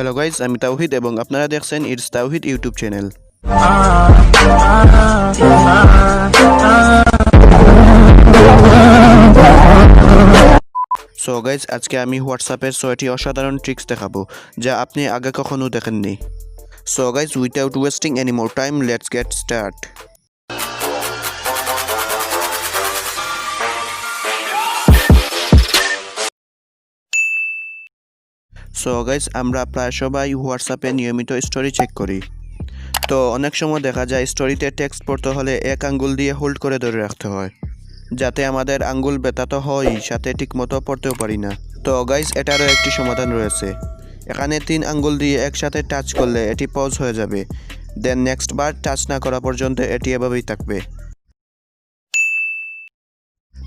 Hello guys, আমি তাওহিদ এবং আপনারা দেখছেন ইটস তাওহিদ ইউটিউব চ্যানেল। সো গাইজ, আজকে আমি হোয়াটসঅ্যাপের 6টি অসাধারণ ট্রিক্স দেখাবো যা আপনি আগে কখনো দেখেননি। So guys, without wasting any more time, let's get start. So guys, আমরা প্রায় সবাই হোয়াটসঅ্যাপে নিয়মিত স্টোরি চেক করি। তো অনেক সময় দেখা যায় স্টোরিতে টেক্সট পড়তে হলে এক আঙ্গুল দিয়ে হোল্ড করে ধরে রাখতে হয়, যাতে আমাদের আঙ্গুল ব্যথা তো হয়, সাথে ঠিকমতো পড়তেও পারি না। তো গাইজ, এটারও একটি সমাধান রয়েছে। এখানে 3 আঙ্গুল দিয়ে একসাথে টাচ করলে এটি পজ হয়ে যাবে, দেন নেক্সট বার টাচ না করা পর্যন্ত এটি এভাবেই থাকবে।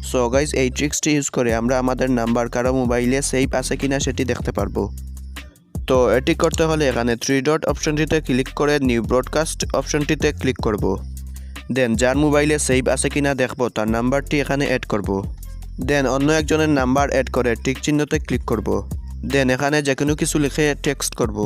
সো গাইজ, এই ট্রিক্সটি ইউজ করে আমরা আমাদের নাম্বার কারো মোবাইলে সেভ আছে কিনা সেটি দেখতে পারবো। তো এটি করতে হলে এখানে 3 ডট অপশনটিতে ক্লিক করে নিউ ব্রডকাস্ট অপশনটিতে ক্লিক করব। দেন যার মোবাইলে সেভ আছে কিনা দেখব তার নাম্বারটি এখানে অ্যাড করব। দেন অন্য একজনের নাম্বার অ্যাড করে টিক চিহ্নতে ক্লিক করব। দেন এখানে যে কোনো কিছু লিখে টেক্সট করব।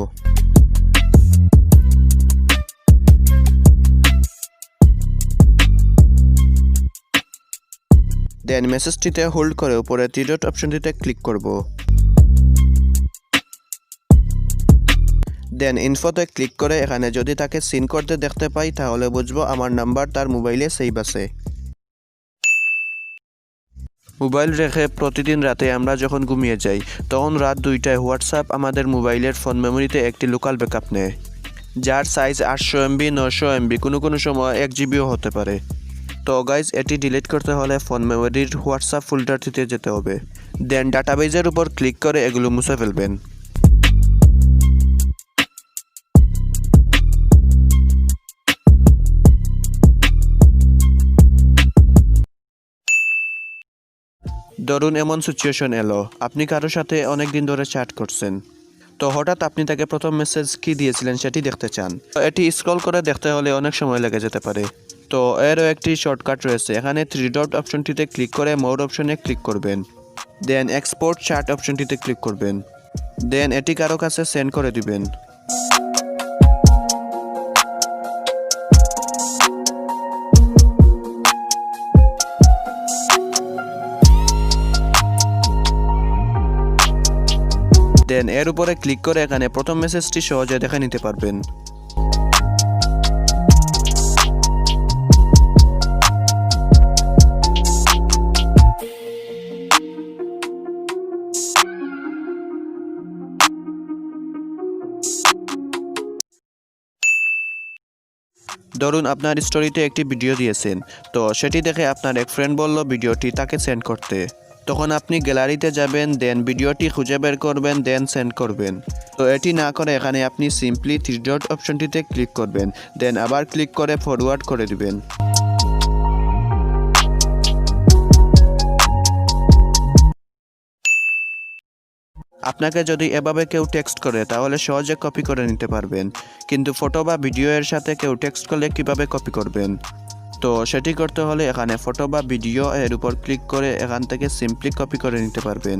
দেন মেসেজটিতে হোল্ড করে উপরে 3 ডট অপশনটিতে ক্লিক করব। দেন ইনফোতে ক্লিক করে এখানে যদি তাকে সিন করতে দেখতে পাই তাহলে বুঝবো আমার নাম্বার তার মোবাইলে সেভ আছে। মোবাইল রেখে প্রতিদিন রাতে আমরা যখন ঘুমিয়ে যাই তখন রাত 2টায় হোয়াটসঅ্যাপ আমাদের মোবাইলের ফোন মেমোরিতে একটি লোকাল ব্যাকআপ নেয়, যার সাইজ 800 MB 900 MB কোনো সময় 1 GBও হতে পারে। তো গাইজ, এটি ডিলিট করতে হলে ফোন মেমোরির হোয়াটসঅ্যাপ ফোল্ডারটিতে যেতে হবে। দেন ডাটাবেজের উপর ক্লিক করে এগুলো মুছে ফেলবেন। ধরুন এমন সিচুয়েশন এলো, আপনি কারোর সাথে অনেক দিন ধরে চ্যাট করছেন, তো হঠাৎ আপনি তাকে প্রথম মেসেজ কি দিয়েছিলেন সেটি দেখতে চান। তো এটি স্ক্রল করে দেখতে হলে অনেক সময় লেগে যেতে পারে। তো এরও একটি শর্টকাট রয়েছে। এখানে 3 ডট অপশনটিতে ক্লিক করে মোর অপশনে ক্লিক করবেন। দেন এক্সপোর্ট চ্যাট অপশনটিতে ক্লিক করবেন। দেন এটি কারো কাছে সেন্ড করে দিবেন। দেন এর উপরে ক্লিক করে এখানে প্রথম মেসেজটি সহজে দেখে নিতে পারবেন। ধরুন আপনার স্টোরিতে একটি ভিডিও দিয়েছেন, তো সেটি দেখে আপনার এক ফ্রেন্ড বলল ভিডিওটি তাকে সেন্ড করতে। তখন আপনি গ্যালারিতে যাবেন, দেন ভিডিওটি খুঁজে বের করবেন, দেন সেন্ড করবেন। তো এটি না করে এখানে আপনি সিম্পলি 3 ডট অপশনটিতে ক্লিক করবেন, দেন আবার ক্লিক করে ফরওয়ার্ড করে দিবেন। আপনাকে যদি এভাবে কেউ টেক্সট করে তাহলে সহজে কপি করে নিতে পারবেন, কিন্তু ফটো বা ভিডিও এর সাথে কেউ টেক্সট করলে কিভাবে কপি করবেন? তো সেটি করতে হলে এখানে ফটো বা ভিডিও এর উপর ক্লিক করে এখান থেকে সিম্পলি কপি করে নিতে পারবেন।